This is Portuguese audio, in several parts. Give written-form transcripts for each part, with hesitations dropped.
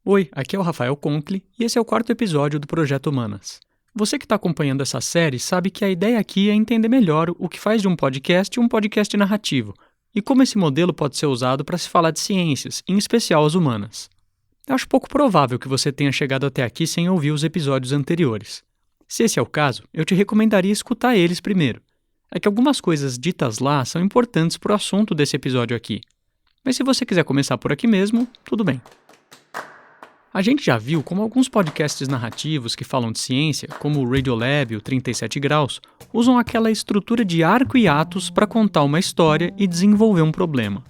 Oi, aqui é o Rafael Conkle e esse é o quarto episódio do Projeto Humanas. Você que está acompanhando essa série sabe que a ideia aqui é entender melhor o que faz de um podcast narrativo e como esse modelo pode ser usado para se falar de ciências, em especial as humanas. Eu acho pouco provável que você tenha chegado até aqui sem ouvir os episódios anteriores. Se esse é o caso, eu te recomendaria escutar eles primeiro. É que algumas coisas ditas lá são importantes para o assunto desse episódio aqui. Mas se você quiser começar por aqui mesmo, tudo bem. A gente já viu como alguns podcasts narrativos que falam de ciência, como o Radiolab e o 37 Graus, usam aquela estrutura de arco e atos para contar uma história e desenvolver um problema.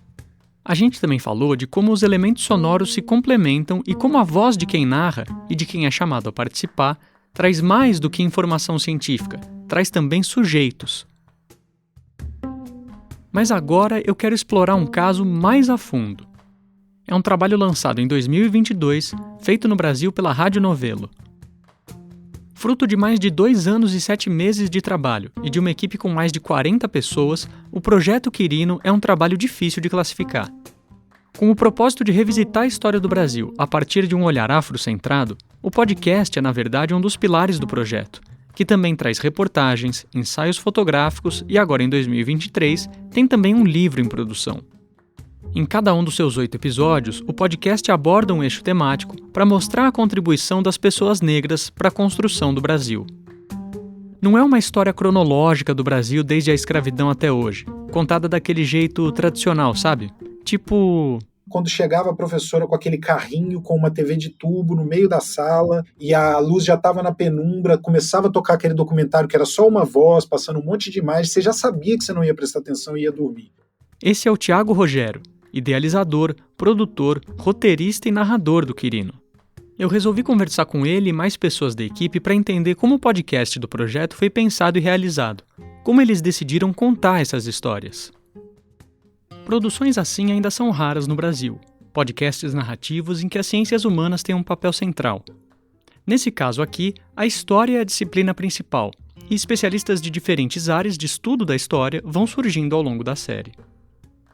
A gente também falou de como os elementos sonoros se complementam e como a voz de quem narra e de quem é chamado a participar traz mais do que informação científica, traz também sujeitos. Mas agora eu quero explorar um caso mais a fundo. É um trabalho lançado em 2022, feito no Brasil pela Rádio Novelo. Fruto de mais de 2 anos e 7 meses de trabalho e de uma equipe com mais de 40 pessoas, o Projeto Quirino é um trabalho difícil de classificar. Com o propósito de revisitar a história do Brasil a partir de um olhar afrocentrado, o podcast é, na verdade, um dos pilares do projeto, que também traz reportagens, ensaios fotográficos e agora, em 2023, tem também um livro em produção. Em cada um dos seus 8 episódios, o podcast aborda um eixo temático para mostrar a contribuição das pessoas negras para a construção do Brasil. Não é uma história cronológica do Brasil desde a escravidão até hoje, contada daquele jeito tradicional, sabe? Tipo... Quando chegava a professora com aquele carrinho com uma TV de tubo no meio da sala e a luz já estava na penumbra, começava a tocar aquele documentário que era só uma voz, passando um monte de imagens, você já sabia que você não ia prestar atenção e ia dormir. Esse é o Thiago Rogério, idealizador, produtor, roteirista e narrador do Quirino. Eu resolvi conversar com ele e mais pessoas da equipe para entender como o podcast do projeto foi pensado e realizado, como eles decidiram contar essas histórias. Produções assim ainda são raras no Brasil, podcasts narrativos em que as ciências humanas têm um papel central. Nesse caso aqui, a história é a disciplina principal, e especialistas de diferentes áreas de estudo da história vão surgindo ao longo da série.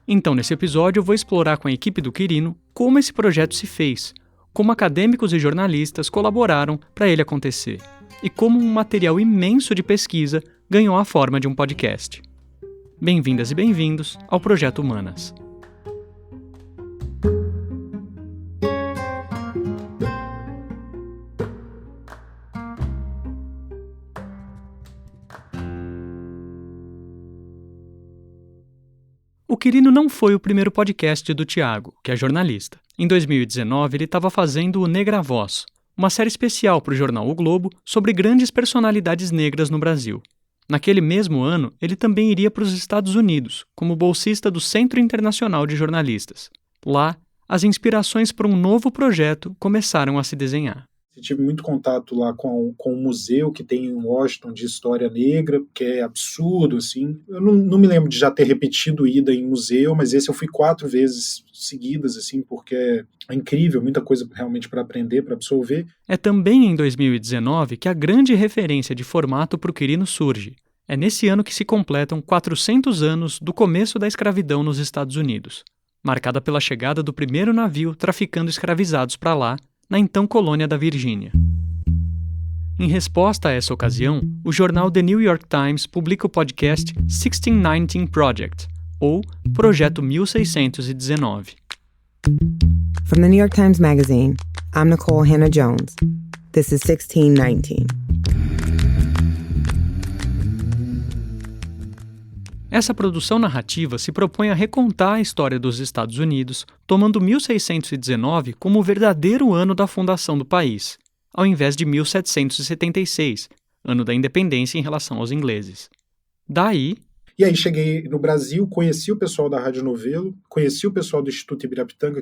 Então, nesse episódio, eu vou explorar com a equipe do Quirino como esse projeto se fez, como acadêmicos e jornalistas colaboraram para ele acontecer, e como um material imenso de pesquisa ganhou a forma de um podcast. Bem-vindas e bem-vindos ao Projeto Humanas. O Quirino não foi o primeiro podcast do Thiago, que é jornalista. Em 2019, ele estava fazendo o Negra Voz, uma série especial para o jornal O Globo sobre grandes personalidades negras no Brasil. Naquele mesmo ano, ele também iria para os Estados Unidos, como bolsista do Centro Internacional de Jornalistas. Lá, as inspirações para um novo projeto começaram a se desenhar. Eu tive muito contato lá com um museu que tem em Washington de história negra, que é absurdo, assim. Eu não me lembro de já ter repetido ida em museu, mas esse eu fui 4 vezes seguidas, assim, porque é incrível, muita coisa realmente para aprender, para absorver. É também em 2019 que a grande referência de formato para o Quirino surge. É nesse ano que se completam 400 anos do começo da escravidão nos Estados Unidos, marcada pela chegada do primeiro navio traficando escravizados para lá, na então colônia da Virgínia. Em resposta a essa ocasião, o jornal The New York Times publica o podcast 1619 Project, ou Projeto 1619. From the New York Times Magazine, I'm Nicole Hannah-Jones. This is 1619. Essa produção narrativa se propõe a recontar a história dos Estados Unidos, tomando 1619 como o verdadeiro ano da fundação do país, ao invés de 1776, ano da independência em relação aos ingleses. Daí... E aí cheguei no Brasil, conheci o pessoal da Rádio Novelo, conheci o pessoal do Instituto Ibirapitanga,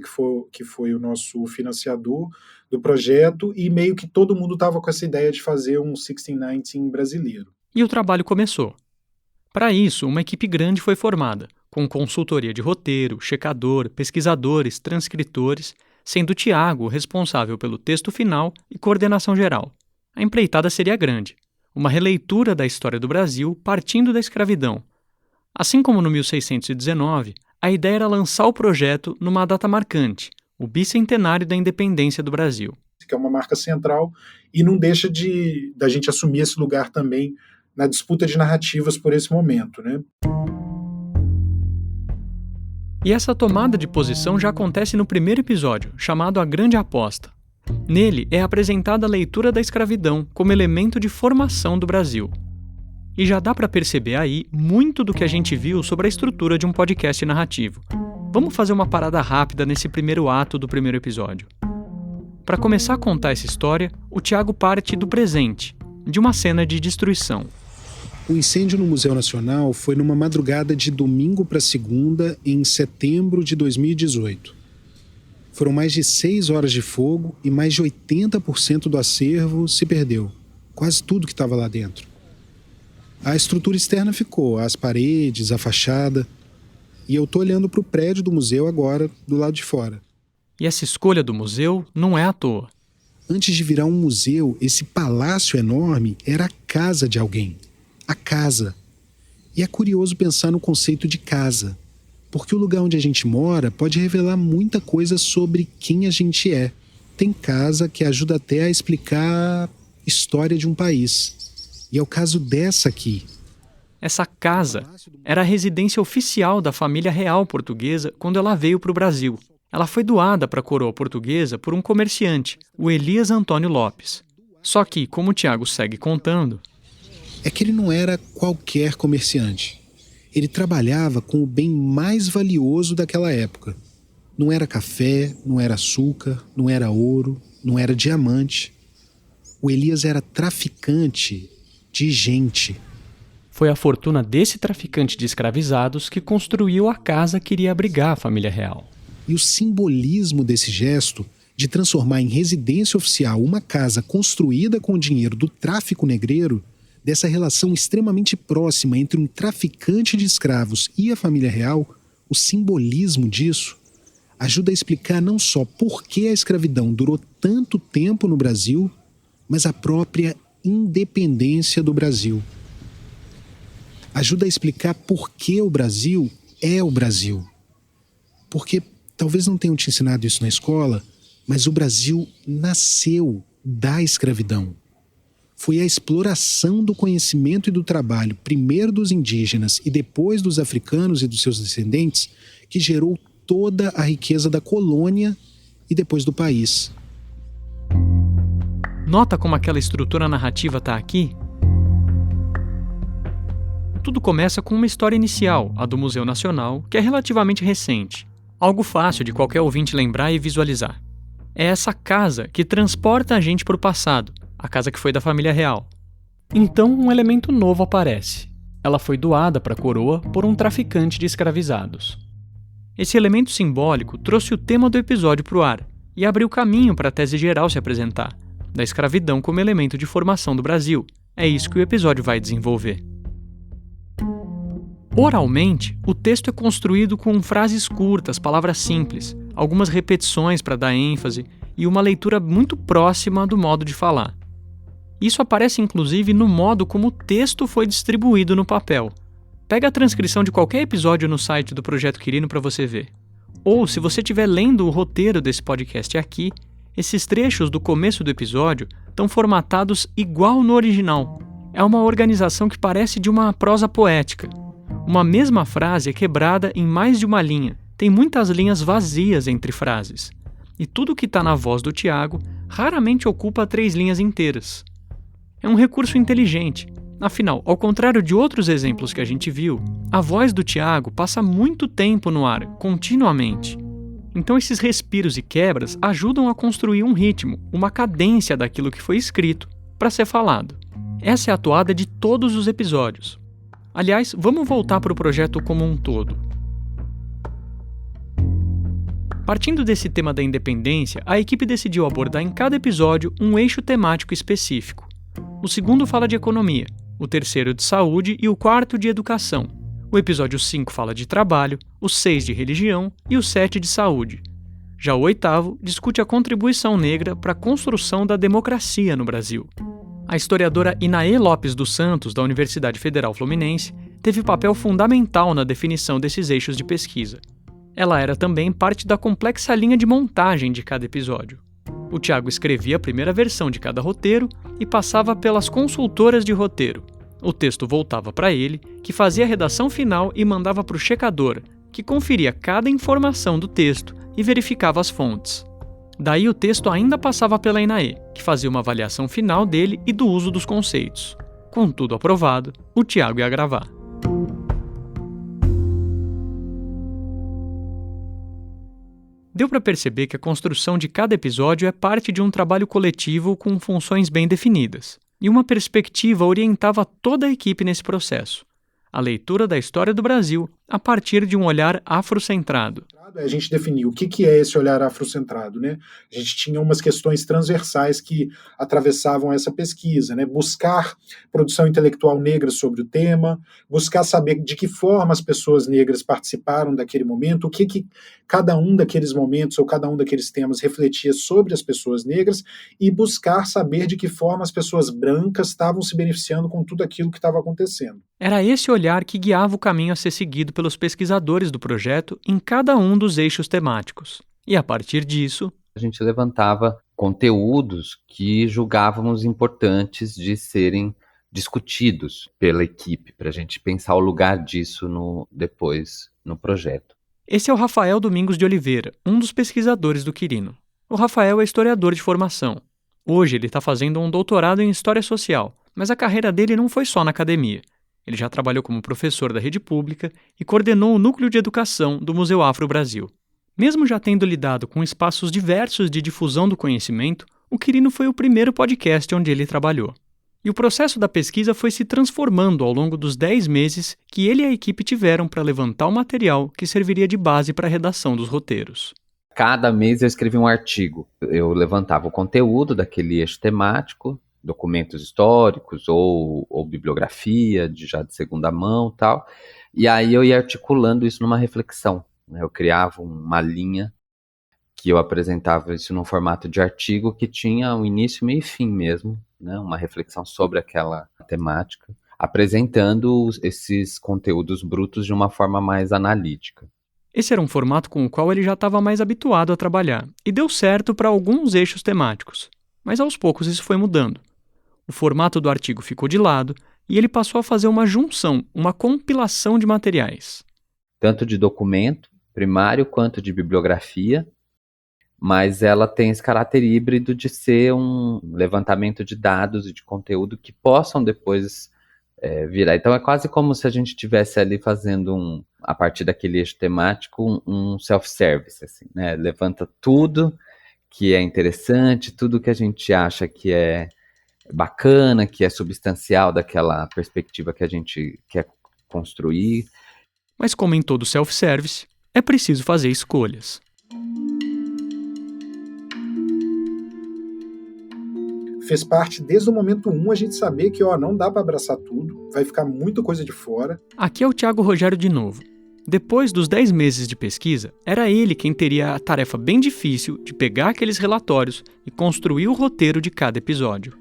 que foi o nosso financiador do projeto, e meio que todo mundo estava com essa ideia de fazer um 1619 brasileiro. E o trabalho começou. Para isso, uma equipe grande foi formada, com consultoria de roteiro, checador, pesquisadores, transcritores, sendo Thiago o responsável pelo texto final e coordenação geral. A empreitada seria grande, uma releitura da história do Brasil partindo da escravidão. Assim como no 1619, a ideia era lançar o projeto numa data marcante, o bicentenário da independência do Brasil. Que é uma marca central e não deixa da gente assumir esse lugar também na disputa de narrativas por esse momento, né? E essa tomada de posição já acontece no primeiro episódio, chamado A Grande Aposta. Nele é apresentada a leitura da escravidão como elemento de formação do Brasil. E já dá para perceber aí muito do que a gente viu sobre a estrutura de um podcast narrativo. Vamos fazer uma parada rápida nesse primeiro ato do primeiro episódio. Para começar a contar essa história, o Tiago parte do presente, de uma cena de destruição. O incêndio no Museu Nacional foi numa madrugada de domingo para segunda, em setembro de 2018. Foram mais de 6 horas de fogo e mais de 80% do acervo se perdeu. Quase tudo que estava lá dentro. A estrutura externa ficou, as paredes, a fachada. E eu tô olhando para o prédio do museu agora, do lado de fora. E essa escolha do museu não é à toa. Antes de virar um museu, esse palácio enorme era a casa de alguém. A casa. E é curioso pensar no conceito de casa, porque o lugar onde a gente mora pode revelar muita coisa sobre quem a gente é. Tem casa que ajuda até a explicar a história de um país. E é o caso dessa aqui. Essa casa era a residência oficial da família real portuguesa quando ela veio para o Brasil. Ela foi doada para a coroa portuguesa por um comerciante, o Elias Antônio Lopes. Só que, como o Tiago segue contando... É que ele não era qualquer comerciante. Ele trabalhava com o bem mais valioso daquela época. Não era café, não era açúcar, não era ouro, não era diamante. O Elias era traficante de gente. Foi a fortuna desse traficante de escravizados que construiu a casa que iria abrigar a família real. E o simbolismo desse gesto de transformar em residência oficial uma casa construída com o dinheiro do tráfico negreiro, dessa relação extremamente próxima entre um traficante de escravos e a família real, o simbolismo disso ajuda a explicar não só por que a escravidão durou tanto tempo no Brasil, mas a própria independência do Brasil. Ajuda a explicar por que o Brasil é o Brasil. Porque talvez não tenham te ensinado isso na escola, mas o Brasil nasceu da escravidão. Foi a exploração do conhecimento e do trabalho, primeiro dos indígenas e depois dos africanos e dos seus descendentes, que gerou toda a riqueza da colônia e depois do país. Nota como aquela estrutura narrativa está aqui? Tudo começa com uma história inicial, a do Museu Nacional, que é relativamente recente. Algo fácil de qualquer ouvinte lembrar e visualizar. É essa casa que transporta a gente para o passado, a casa que foi da família real. Então, um elemento novo aparece. Ela foi doada para a coroa por um traficante de escravizados. Esse elemento simbólico trouxe o tema do episódio para o ar e abriu caminho para a tese geral se apresentar, da escravidão como elemento de formação do Brasil. É isso que o episódio vai desenvolver. Oralmente, o texto é construído com frases curtas, palavras simples, algumas repetições para dar ênfase e uma leitura muito próxima do modo de falar. Isso aparece inclusive no modo como o texto foi distribuído no papel. Pega a transcrição de qualquer episódio no site do Projeto Quirino para você ver. Ou, se você estiver lendo o roteiro desse podcast aqui, esses trechos do começo do episódio estão formatados igual no original. É uma organização que parece de uma prosa poética. Uma mesma frase é quebrada em mais de uma linha. Tem muitas linhas vazias entre frases. E tudo que está na voz do Tiago raramente ocupa 3 linhas inteiras. É um recurso inteligente. Afinal, ao contrário de outros exemplos que a gente viu, a voz do Tiago passa muito tempo no ar, continuamente. Então esses respiros e quebras ajudam a construir um ritmo, uma cadência daquilo que foi escrito para ser falado. Essa é a toada de todos os episódios. Aliás, vamos voltar para o projeto como um todo. Partindo desse tema da independência, a equipe decidiu abordar em cada episódio um eixo temático específico. O segundo fala de economia, o terceiro de saúde e o quarto de educação. O episódio 5 fala de trabalho, o 6 de religião e o 7 de saúde. Já o 8º discute a contribuição negra para a construção da democracia no Brasil. A historiadora Inaê Lopes dos Santos, da Universidade Federal Fluminense, teve papel fundamental na definição desses eixos de pesquisa. Ela era também parte da complexa linha de montagem de cada episódio. O Thiago escrevia a primeira versão de cada roteiro e passava pelas consultoras de roteiro. O texto voltava para ele, que fazia a redação final e mandava para o checador, que conferia cada informação do texto e verificava as fontes. Daí o texto ainda passava pela Inaê, que fazia uma avaliação final dele e do uso dos conceitos. Com tudo aprovado, o Thiago ia gravar. Deu para perceber que a construção de cada episódio é parte de um trabalho coletivo com funções bem definidas. E uma perspectiva orientava toda a equipe nesse processo: a leitura da história do Brasil a partir de um olhar afrocentrado. A gente definiu o que é esse olhar afrocentrado, né? A gente tinha umas questões transversais que atravessavam essa pesquisa, né? Buscar produção intelectual negra sobre o tema, buscar saber de que forma as pessoas negras participaram daquele momento, o que cada um daqueles momentos ou cada um daqueles temas refletia sobre as pessoas negras, e buscar saber de que forma as pessoas brancas estavam se beneficiando com tudo aquilo que estava acontecendo. Era esse olhar que guiava o caminho a ser seguido pelos pesquisadores do projeto em cada um dos eixos temáticos. E a partir disso, a gente levantava conteúdos que julgávamos importantes de serem discutidos pela equipe, para a gente pensar o lugar disso depois no projeto. Esse é o Rafael Domingos de Oliveira, um dos pesquisadores do Quirino. O Rafael é historiador de formação. Hoje ele está fazendo um doutorado em História Social, mas a carreira dele não foi só na academia. Ele já trabalhou como professor da rede pública e coordenou o núcleo de educação do Museu Afro Brasil. Mesmo já tendo lidado com espaços diversos de difusão do conhecimento, o Quirino foi o primeiro podcast onde ele trabalhou. E o processo da pesquisa foi se transformando ao longo dos 10 meses que ele e a equipe tiveram para levantar o material que serviria de base para a redação dos roteiros. Cada mês eu escrevia um artigo. Eu levantava o conteúdo daquele eixo temático, documentos históricos ou bibliografia já de segunda mão e tal, e aí eu ia articulando isso numa reflexão, né? Eu criava uma linha que eu apresentava isso num formato de artigo que tinha um início, meio e fim mesmo, né? Uma reflexão sobre aquela temática, apresentando esses conteúdos brutos de uma forma mais analítica. Esse era um formato com o qual ele já estava mais habituado a trabalhar, e deu certo para alguns eixos temáticos, mas aos poucos isso foi mudando. O formato do artigo ficou de lado e ele passou a fazer uma junção, uma compilação de materiais. Tanto de documento primário quanto de bibliografia, mas ela tem esse caráter híbrido de ser um levantamento de dados e de conteúdo que possam depois virar. Então é quase como se a gente estivesse ali fazendo, a partir daquele eixo temático, um self-service, assim, né? Levanta tudo que é interessante, tudo que a gente acha que é bacana, que é substancial daquela perspectiva que a gente quer construir. Mas como em todo self-service, é preciso fazer escolhas. Fez parte desde o momento 1 a gente saber que não dá para abraçar tudo, vai ficar muita coisa de fora. Aqui é o Thiago Rogério de novo. Depois dos 10 meses de pesquisa, era ele quem teria a tarefa bem difícil de pegar aqueles relatórios e construir o roteiro de cada episódio.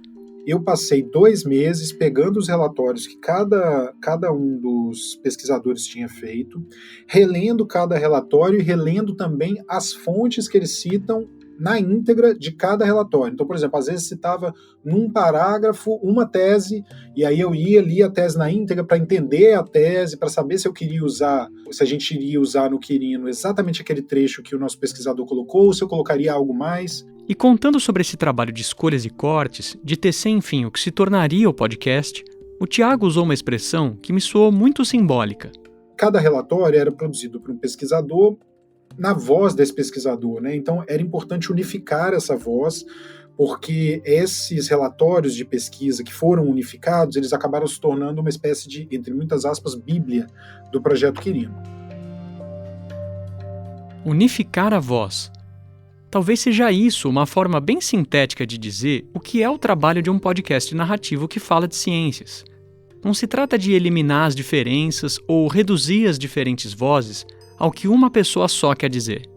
Eu passei 2 meses pegando os relatórios que cada um dos pesquisadores tinha feito, relendo cada relatório e relendo também as fontes que eles citam na íntegra de cada relatório. Então, por exemplo, às vezes citava num parágrafo uma tese, e aí eu ia ler a tese na íntegra para entender a tese, para saber se a gente iria usar no Quirino exatamente aquele trecho que o nosso pesquisador colocou, ou se eu colocaria algo mais. E contando sobre esse trabalho de escolhas e cortes, de tecer, enfim, o que se tornaria o podcast, o Thiago usou uma expressão que me soou muito simbólica. Cada relatório era produzido por um pesquisador, na voz desse pesquisador, né? Então era importante unificar essa voz, porque esses relatórios de pesquisa que foram unificados, eles acabaram se tornando uma espécie de, entre muitas aspas, bíblia do projeto Quirino. Unificar a voz. Talvez seja isso uma forma bem sintética de dizer o que é o trabalho de um podcast narrativo que fala de ciências. Não se trata de eliminar as diferenças ou reduzir as diferentes vozes ao que uma pessoa só quer dizer.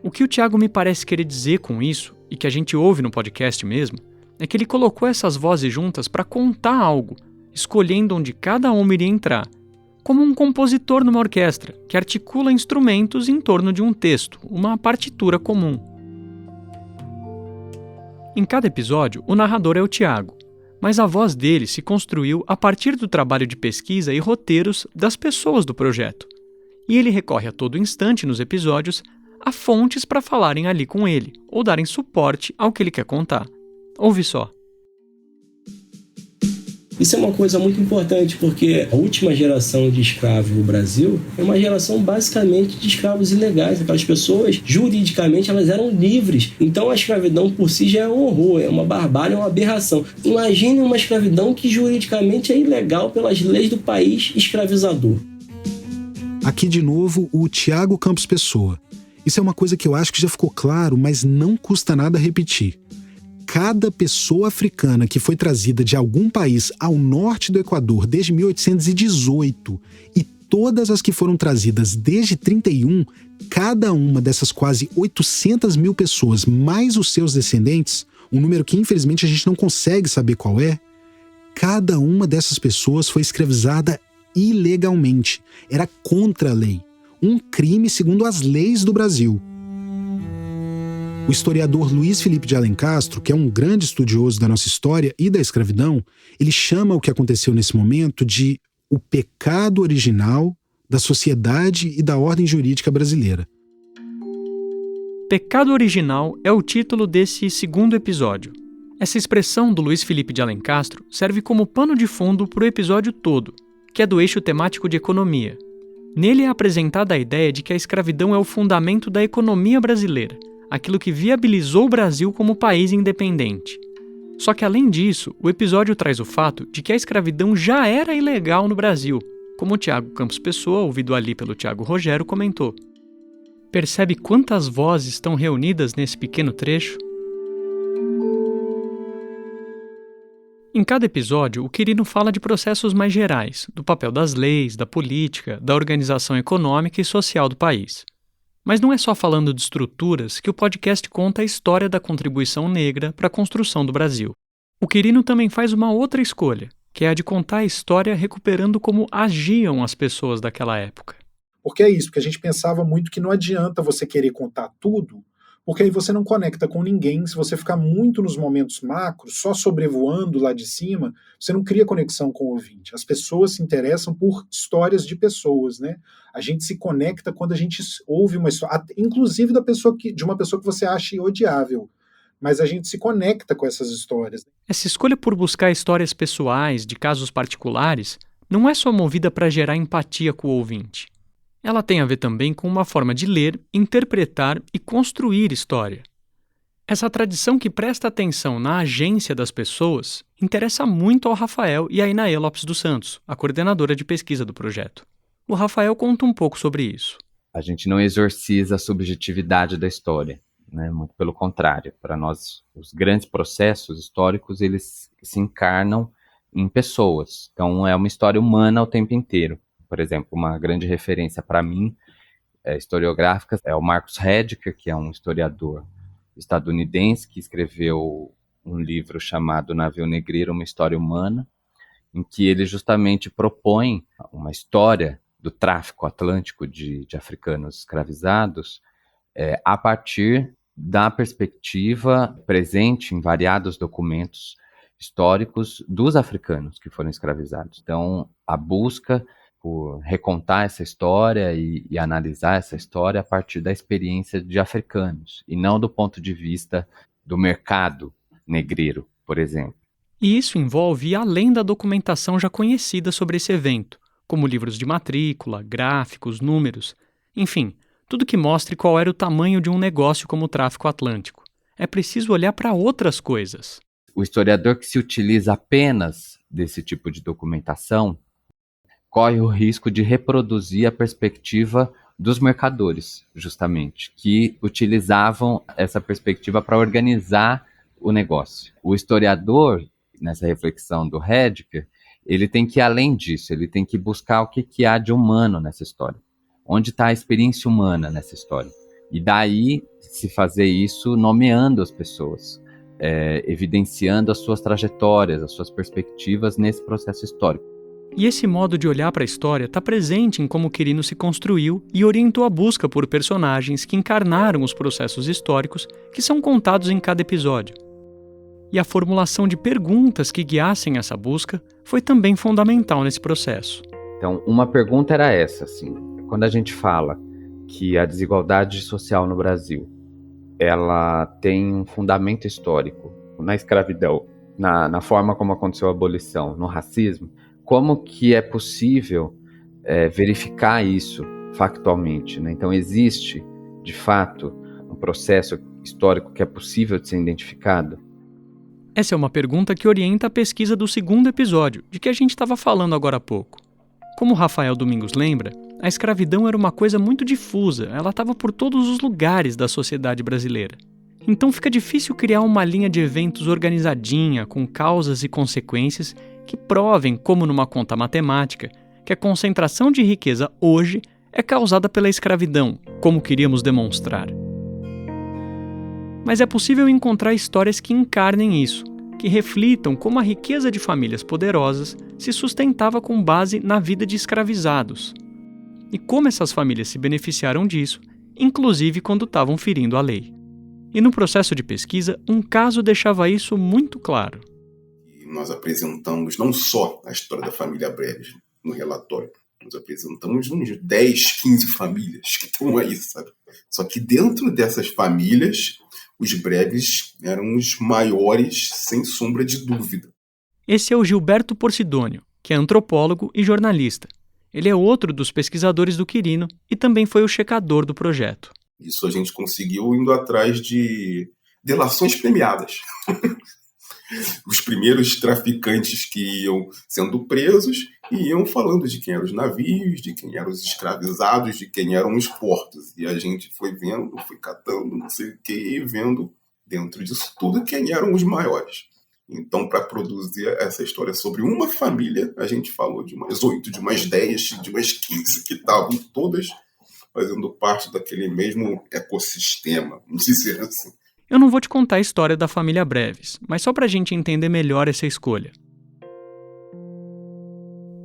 O que o Thiago me parece querer dizer com isso, e que a gente ouve no podcast mesmo, é que ele colocou essas vozes juntas para contar algo, escolhendo onde cada uma iria entrar. como um compositor numa orquestra, que articula instrumentos em torno de um texto, uma partitura comum. Em cada episódio, o narrador é o Tiago, mas a voz dele se construiu a partir do trabalho de pesquisa e roteiros das pessoas do projeto. E ele recorre a todo instante nos episódios a fontes para falarem ali com ele, ou darem suporte ao que ele quer contar. Ouve só. Isso é uma coisa muito importante, porque a última geração de escravos no Brasil é uma geração basicamente de escravos ilegais. Aquelas pessoas, juridicamente, elas eram livres. Então a escravidão por si já é um horror, é uma barbárie, é uma aberração. Imagine uma escravidão que juridicamente é ilegal pelas leis do país escravizador. Aqui de novo o Tiago Campos Pessoa. Isso é uma coisa que eu acho que já ficou claro, mas não custa nada repetir. Cada pessoa africana que foi trazida de algum país ao norte do Equador desde 1818 e todas as que foram trazidas desde 31, cada uma dessas quase 800 mil pessoas, mais os seus descendentes, um número que infelizmente a gente não consegue saber qual é, cada uma dessas pessoas foi escravizada ilegalmente. Era contra a lei. Um crime segundo as leis do Brasil. O historiador Luiz Felipe de Alencastro, que é um grande estudioso da nossa história e da escravidão, ele chama o que aconteceu nesse momento de o pecado original da sociedade e da ordem jurídica brasileira. Pecado original é o título desse segundo episódio. Essa expressão do Luiz Felipe de Alencastro serve como pano de fundo para o episódio todo, que é do eixo temático de economia. Nele é apresentada a ideia de que a escravidão é o fundamento da economia brasileira, aquilo que viabilizou o Brasil como país independente. Só que, além disso, o episódio traz o fato de que a escravidão já era ilegal no Brasil, como o Tiago Campos Pessoa, ouvido ali pelo Tiago Rogério, comentou. Percebe quantas vozes estão reunidas nesse pequeno trecho? Em cada episódio, o Quirino fala de processos mais gerais, do papel das leis, da política, da organização econômica e social do país. Mas não é só falando de estruturas que o podcast conta a história da contribuição negra para a construção do Brasil. O Quirino também faz uma outra escolha, que é a de contar a história recuperando como agiam as pessoas daquela época. Porque é isso, porque a gente pensava muito que não adianta você querer contar tudo, porque aí você não conecta com ninguém. Se você ficar muito nos momentos macros, só sobrevoando lá de cima, você não cria conexão com o ouvinte. As pessoas se interessam por histórias de pessoas, né? A gente se conecta quando a gente ouve uma história, inclusive de uma pessoa que você acha odiável, mas a gente se conecta com essas histórias. Essa escolha por buscar histórias pessoais, de casos particulares, não é só movida para gerar empatia com o ouvinte. Ela tem a ver também com uma forma de ler, interpretar e construir história. Essa tradição que presta atenção na agência das pessoas interessa muito ao Rafael e à Inaê Lopes dos Santos, a coordenadora de pesquisa do projeto. O Rafael conta um pouco sobre isso. A gente não exorciza a subjetividade da história, né? Muito pelo contrário. Para nós, os grandes processos históricos, eles se encarnam em pessoas. Então, é uma história humana o tempo inteiro. Por exemplo, uma grande referência para mim, historiográfica, é o Marcus Rediker, que é um historiador estadunidense que escreveu um livro chamado Navio Negreiro, uma história humana, em que ele justamente propõe uma história do tráfico atlântico de africanos escravizados a partir da perspectiva presente em variados documentos históricos dos africanos que foram escravizados. Então, a busca por recontar essa história e analisar essa história a partir da experiência de africanos, e não do ponto de vista do mercado negreiro, por exemplo. E isso envolve ir além da documentação já conhecida sobre esse evento, como livros de matrícula, gráficos, números, enfim, tudo que mostre qual era o tamanho de um negócio como o tráfico atlântico. É preciso olhar para outras coisas. O historiador que se utiliza apenas desse tipo de documentação corre o risco de reproduzir a perspectiva dos mercadores, justamente, que utilizavam essa perspectiva para organizar o negócio. O historiador, nessa reflexão do Rediker, ele tem que ir além disso, ele tem que buscar o que há de humano nessa história. Onde está a experiência humana nessa história? E daí se fazer isso nomeando as pessoas, evidenciando as suas trajetórias, as suas perspectivas nesse processo histórico. E esse modo de olhar para a história está presente em como Quirino se construiu e orientou a busca por personagens que encarnaram os processos históricos que são contados em cada episódio. E a formulação de perguntas que guiassem essa busca foi também fundamental nesse processo. Então, uma pergunta era essa, assim, quando a gente fala que a desigualdade social no Brasil, ela tem um fundamento histórico na escravidão, na forma como aconteceu a abolição, no racismo, como que é possível verificar isso factualmente, né? Então, existe, de fato, um processo histórico que é possível de ser identificado? Essa é uma pergunta que orienta a pesquisa do segundo episódio, de que a gente estava falando agora há pouco. Como Rafael Domingos lembra, a escravidão era uma coisa muito difusa, ela estava por todos os lugares da sociedade brasileira. Então fica difícil criar uma linha de eventos organizadinha, com causas e consequências que provem, como numa conta matemática, que a concentração de riqueza hoje é causada pela escravidão, como queríamos demonstrar. Mas é possível encontrar histórias que encarnem isso, que reflitam como a riqueza de famílias poderosas se sustentava com base na vida de escravizados, e como essas famílias se beneficiaram disso, inclusive quando estavam ferindo a lei. E no processo de pesquisa, um caso deixava isso muito claro. Nós apresentamos não só a história da família Breves no relatório, nós apresentamos uns 10, 15 famílias que estão aí, sabe? Só que dentro dessas famílias, os Breves eram os maiores, sem sombra de dúvida. Esse é o Gilberto Porcidônio, que é antropólogo e jornalista. Ele é outro dos pesquisadores do Quirino e também foi o checador do projeto. Isso a gente conseguiu indo atrás de delações premiadas. Os primeiros traficantes que iam sendo presos e iam falando de quem eram os navios, de quem eram os escravizados, de quem eram os portos. E a gente foi vendo, foi catando, não sei o que, e vendo dentro disso tudo quem eram os maiores. Então, para produzir essa história sobre uma família, a gente falou de umas 8, de umas 10, de umas 15, que estavam todas fazendo parte daquele mesmo ecossistema, vamos dizer assim. Eu não vou te contar a história da família Breves, mas só para a gente entender melhor essa escolha.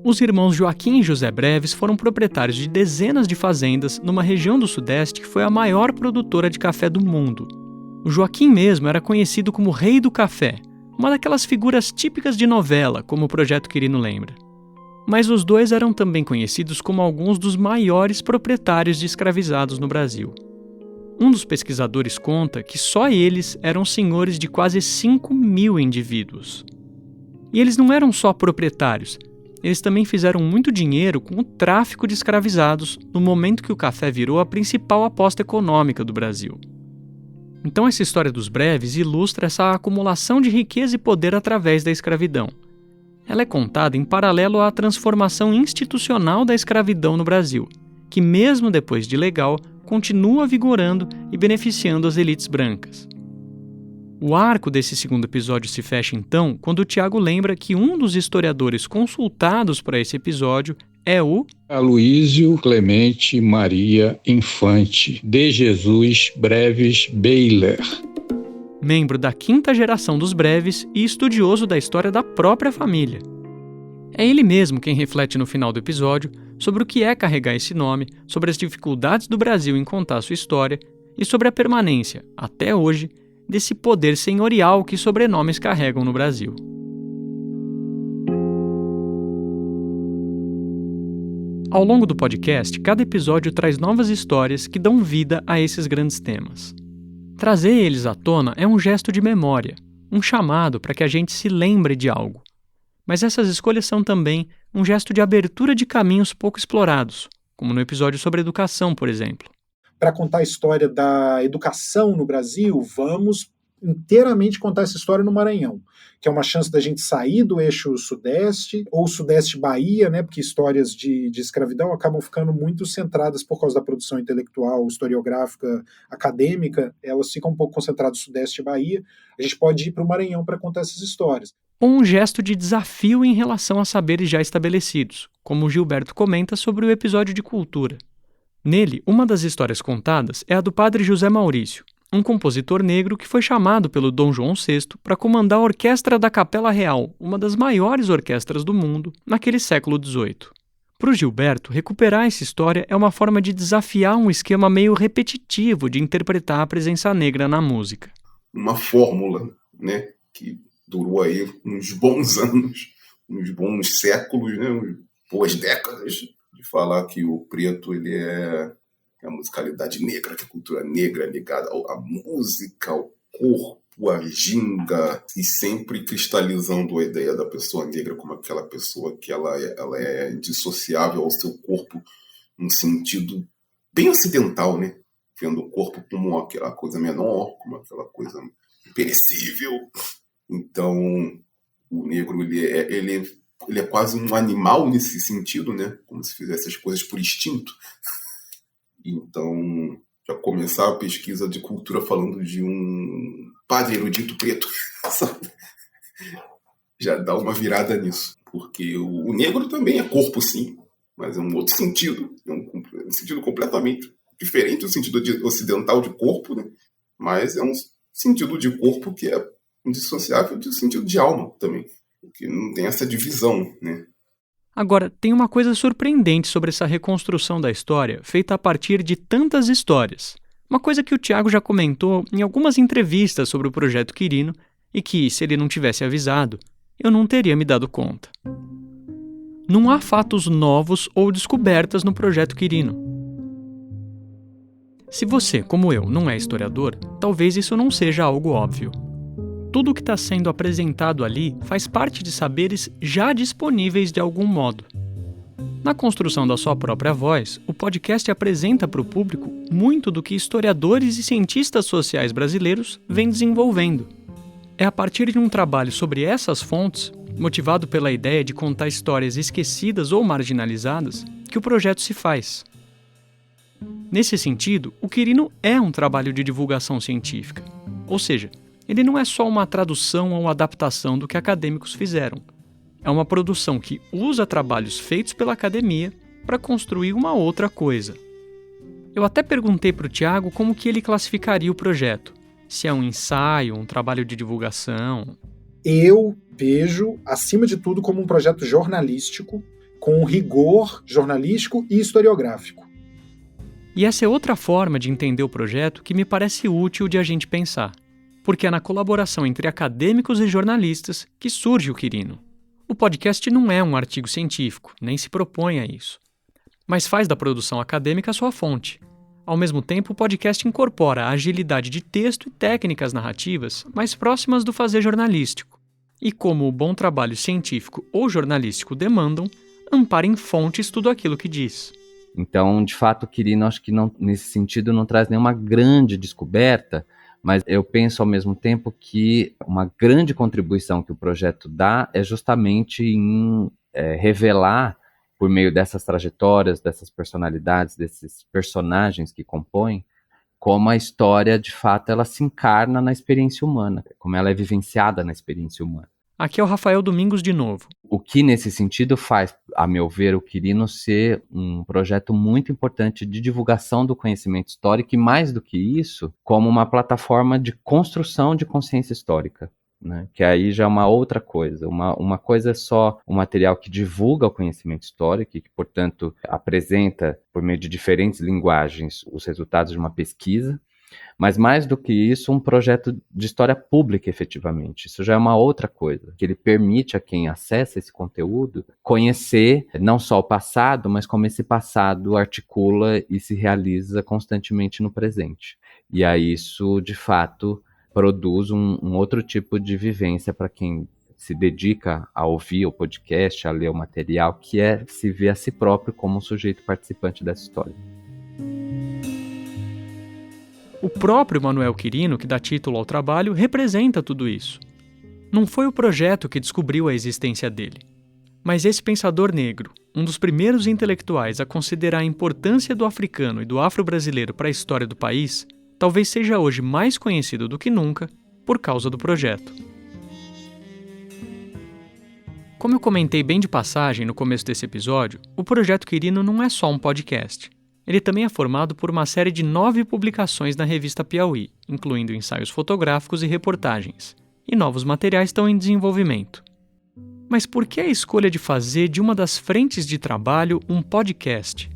Os irmãos Joaquim e José Breves foram proprietários de dezenas de fazendas numa região do Sudeste que foi a maior produtora de café do mundo. O Joaquim mesmo era conhecido como Rei do Café, uma daquelas figuras típicas de novela, como o Projeto Quirino lembra. Mas os dois eram também conhecidos como alguns dos maiores proprietários de escravizados no Brasil. Um dos pesquisadores conta que só eles eram senhores de quase 5.000 indivíduos. E eles não eram só proprietários, eles também fizeram muito dinheiro com o tráfico de escravizados no momento que o café virou a principal aposta econômica do Brasil. Então essa história dos Breves ilustra essa acumulação de riqueza e poder através da escravidão. Ela é contada em paralelo à transformação institucional da escravidão no Brasil, que mesmo depois de legal, continua vigorando e beneficiando as elites brancas. O arco desse segundo episódio se fecha então quando o Tiago lembra que um dos historiadores consultados para esse episódio é o Aloísio Clemente Maria Infante de Jesus Breves Beyler, membro da 5ª geração dos Breves e estudioso da história da própria família. É ele mesmo quem reflete no final do episódio sobre o que é carregar esse nome, sobre as dificuldades do Brasil em contar sua história e sobre a permanência, até hoje, desse poder senhorial que sobrenomes carregam no Brasil. Ao longo do podcast, cada episódio traz novas histórias que dão vida a esses grandes temas. Trazer eles à tona é um gesto de memória, um chamado para que a gente se lembre de algo. Mas essas escolhas são também um gesto de abertura de caminhos pouco explorados, como no episódio sobre educação, por exemplo. Para contar a história da educação no Brasil, vamos inteiramente contar essa história no Maranhão, que é uma chance da gente sair do eixo Sudeste, ou Sudeste-Bahia, né, porque histórias de escravidão acabam ficando muito centradas por causa da produção intelectual, historiográfica, acadêmica, elas ficam um pouco concentradas no Sudeste e Bahia. A gente pode ir para o Maranhão para contar essas histórias. Ou um gesto de desafio em relação a saberes já estabelecidos, como o Gilberto comenta sobre o episódio de cultura. Nele, uma das histórias contadas é a do padre José Maurício, um compositor negro que foi chamado pelo Dom João VI para comandar a Orquestra da Capela Real, uma das maiores orquestras do mundo, naquele século XVIII. Para o Gilberto, recuperar essa história é uma forma de desafiar um esquema meio repetitivo de interpretar a presença negra na música. Uma fórmula, né, que durou aí uns bons anos, uns bons séculos, né, umas boas décadas, de falar que o preto ele é a musicalidade negra, que a cultura negra é ligada à música, ao corpo, à ginga, e sempre cristalizando a ideia da pessoa negra como aquela pessoa que ela é dissociável ao seu corpo, num sentido bem ocidental, né? Vendo o corpo como aquela coisa menor, como aquela coisa perecível. Então, o negro ele é quase um animal nesse sentido, né? Como se fizesse as coisas por instinto. Então, já começar a pesquisa de cultura falando de um padre erudito preto, sabe? Já dá uma virada nisso. Porque o negro também é corpo, sim, mas é um outro sentido. É um sentido completamente diferente do sentido ocidental de corpo, né? Mas é um sentido de corpo que é indissociável do sentido de alma também. Porque não tem essa divisão, né? Agora, tem uma coisa surpreendente sobre essa reconstrução da história, feita a partir de tantas histórias. Uma coisa que o Tiago já comentou em algumas entrevistas sobre o Projeto Quirino e que, se ele não tivesse avisado, eu não teria me dado conta. Não há fatos novos ou descobertas no Projeto Quirino. Se você, como eu, não é historiador, talvez isso não seja algo óbvio. Tudo o que está sendo apresentado ali faz parte de saberes já disponíveis de algum modo. Na construção da sua própria voz, o podcast apresenta para o público muito do que historiadores e cientistas sociais brasileiros vêm desenvolvendo. É a partir de um trabalho sobre essas fontes, motivado pela ideia de contar histórias esquecidas ou marginalizadas, que o projeto se faz. Nesse sentido, o Quirino é um trabalho de divulgação científica, ou seja, ele não é só uma tradução ou adaptação do que acadêmicos fizeram. É uma produção que usa trabalhos feitos pela academia para construir uma outra coisa. Eu até perguntei para o Tiago como que ele classificaria o projeto. Se é um ensaio, um trabalho de divulgação. Eu vejo, acima de tudo, como um projeto jornalístico, com rigor jornalístico e historiográfico. E essa é outra forma de entender o projeto que me parece útil de a gente pensar. Porque é na colaboração entre acadêmicos e jornalistas que surge o Quirino. O podcast não é um artigo científico, nem se propõe a isso, mas faz da produção acadêmica sua fonte. Ao mesmo tempo, o podcast incorpora a agilidade de texto e técnicas narrativas mais próximas do fazer jornalístico, e como o bom trabalho científico ou jornalístico demandam, ampara em fontes tudo aquilo que diz. Então, de fato, o Quirino, acho que não, nesse sentido, não traz nenhuma grande descoberta, mas eu penso ao mesmo tempo que uma grande contribuição que o projeto dá é justamente em revelar, por meio dessas trajetórias, dessas personalidades, desses personagens que compõem, como a história, de fato, ela se encarna na experiência humana, como ela é vivenciada na experiência humana. Aqui é o Rafael Domingos de novo. O que, nesse sentido, faz, a meu ver, o Quirino ser um projeto muito importante de divulgação do conhecimento histórico e, mais do que isso, como uma plataforma de construção de consciência histórica, né? Que aí já é uma outra coisa. Uma coisa é só um material que divulga o conhecimento histórico e que, portanto, apresenta, por meio de diferentes linguagens, os resultados de uma pesquisa. Mas mais do que isso, um projeto de história pública, efetivamente. Isso já é uma outra coisa, que ele permite a quem acessa esse conteúdo conhecer não só o passado, mas como esse passado articula e se realiza constantemente no presente. E aí isso, de fato, produz um outro tipo de vivência para quem se dedica a ouvir o podcast, a ler o material, que é se ver a si próprio como um sujeito participante dessa história. O próprio Manuel Quirino, que dá título ao trabalho, representa tudo isso. Não foi o projeto que descobriu a existência dele, mas esse pensador negro, um dos primeiros intelectuais a considerar a importância do africano e do afro-brasileiro para a história do país, talvez seja hoje mais conhecido do que nunca por causa do projeto. Como eu comentei bem de passagem no começo desse episódio, o Projeto Quirino não é só um podcast. Ele também é formado por uma série de 9 publicações na revista Piauí, incluindo ensaios fotográficos e reportagens. E novos materiais estão em desenvolvimento. Mas por que a escolha de fazer de uma das frentes de trabalho um podcast?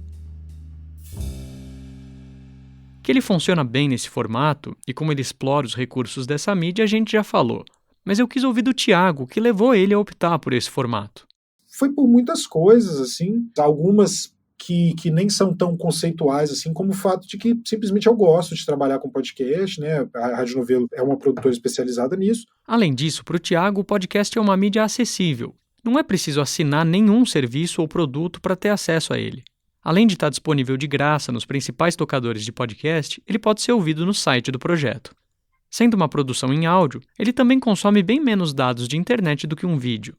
Que ele funciona bem nesse formato e como ele explora os recursos dessa mídia a gente já falou. Mas eu quis ouvir do Thiago o que levou ele a optar por esse formato. Foi por muitas coisas, assim, algumas que nem são tão conceituais, assim, como o fato de que simplesmente eu gosto de trabalhar com podcast, né? A Rádio Novelo é uma produtora especializada nisso. Além disso, para o Thiago, o podcast é uma mídia acessível. Não é preciso assinar nenhum serviço ou produto para ter acesso a ele. Além de estar disponível de graça nos principais tocadores de podcast, ele pode ser ouvido no site do projeto. Sendo uma produção em áudio, ele também consome bem menos dados de internet do que um vídeo.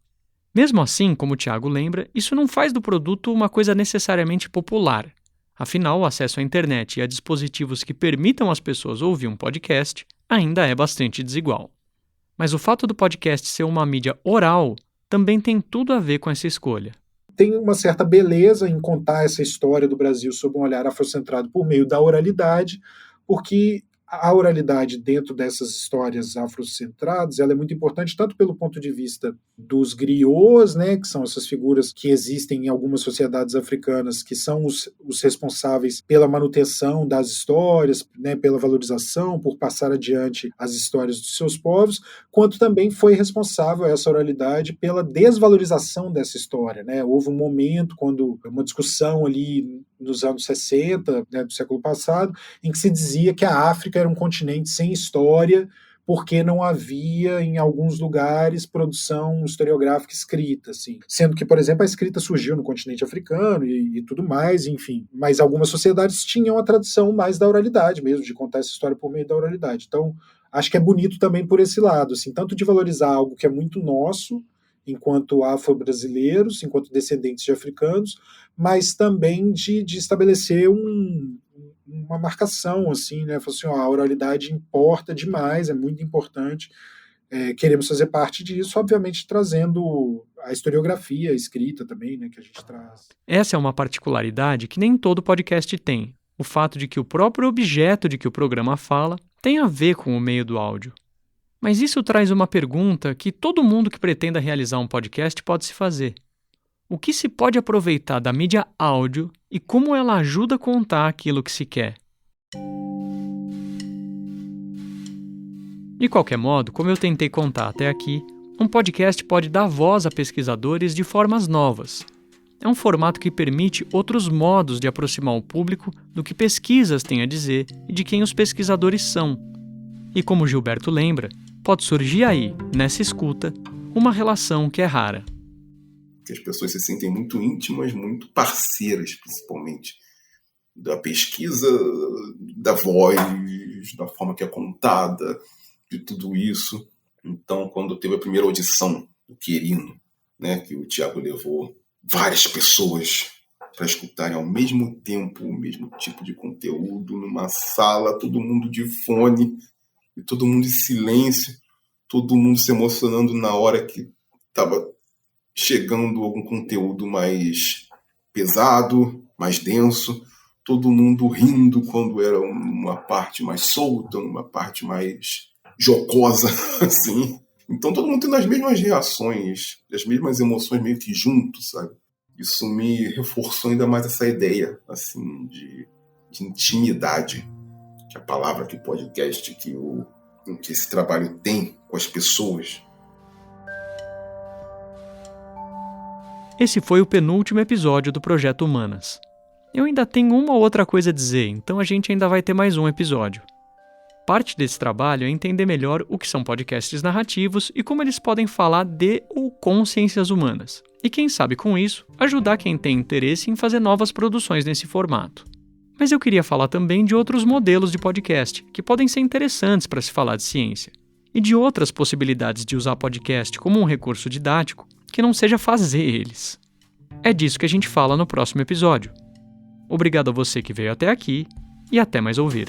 Mesmo assim, como o Thiago lembra, isso não faz do produto uma coisa necessariamente popular. Afinal, o acesso à internet e a dispositivos que permitam às pessoas ouvir um podcast ainda é bastante desigual. Mas o fato do podcast ser uma mídia oral também tem tudo a ver com essa escolha. Tem uma certa beleza em contar essa história do Brasil sob um olhar afrocentrado por meio da oralidade, porque a oralidade dentro dessas histórias afrocentradas, ela é muito importante tanto pelo ponto de vista dos griots, né, que são essas figuras que existem em algumas sociedades africanas, que são os responsáveis pela manutenção das histórias, né, pela valorização, por passar adiante as histórias dos seus povos, quanto também foi responsável essa oralidade pela desvalorização dessa história, né? Houve um momento, quando uma discussão ali nos anos 60, né, do século passado, em que se dizia que a África era um continente sem história, porque não havia, em alguns lugares, produção historiográfica escrita, assim. Sendo que, por exemplo, a escrita surgiu no continente africano e tudo mais, enfim. Mas algumas sociedades tinham a tradição mais da oralidade mesmo, de contar essa história por meio da oralidade. Então, acho que é bonito também por esse lado, assim, tanto de valorizar algo que é muito nosso, enquanto afro-brasileiros, enquanto descendentes de africanos, mas também de estabelecer uma marcação, assim, né? Falar assim, ó, a oralidade importa demais, é muito importante, queremos fazer parte disso, obviamente trazendo a historiografia, a escrita também, né, que a gente traz. Essa é uma particularidade que nem todo podcast tem, o fato de que o próprio objeto de que o programa fala tem a ver com o meio do áudio. Mas isso traz uma pergunta que todo mundo que pretenda realizar um podcast pode se fazer. O que se pode aproveitar da mídia áudio e como ela ajuda a contar aquilo que se quer? De qualquer modo, como eu tentei contar até aqui, um podcast pode dar voz a pesquisadores de formas novas. É um formato que permite outros modos de aproximar o público do que pesquisas têm a dizer e de quem os pesquisadores são. E como Gilberto lembra, pode surgir aí, nessa escuta, uma relação que é rara. Que as pessoas se sentem muito íntimas, muito parceiras, principalmente, da pesquisa, da voz, da forma que é contada, de tudo isso. Então, quando teve a primeira audição do Querino, né, que o Thiago levou várias pessoas para escutarem ao mesmo tempo o mesmo tipo de conteúdo, numa sala, todo mundo de fone, e todo mundo em silêncio, todo mundo se emocionando na hora que estava chegando algum conteúdo mais pesado, mais denso, todo mundo rindo quando era uma parte mais solta, uma parte mais jocosa, assim. Então todo mundo tendo as mesmas reações, as mesmas emoções meio que juntos, sabe? Isso me reforçou ainda mais essa ideia, assim, de intimidade, que a palavra que o podcast, que esse trabalho tem com as pessoas. Esse foi o penúltimo episódio do Projeto Humanas. Eu ainda tenho uma ou outra coisa a dizer, então a gente ainda vai ter mais um episódio. Parte desse trabalho é entender melhor o que são podcasts narrativos e como eles podem falar de ou com ciências humanas. E quem sabe com isso, ajudar quem tem interesse em fazer novas produções nesse formato. Mas eu queria falar também de outros modelos de podcast, que podem ser interessantes para se falar de ciência. E de outras possibilidades de usar podcast como um recurso didático, que não seja fazer eles. É disso que a gente fala no próximo episódio. Obrigado a você que veio até aqui e até mais ouvir.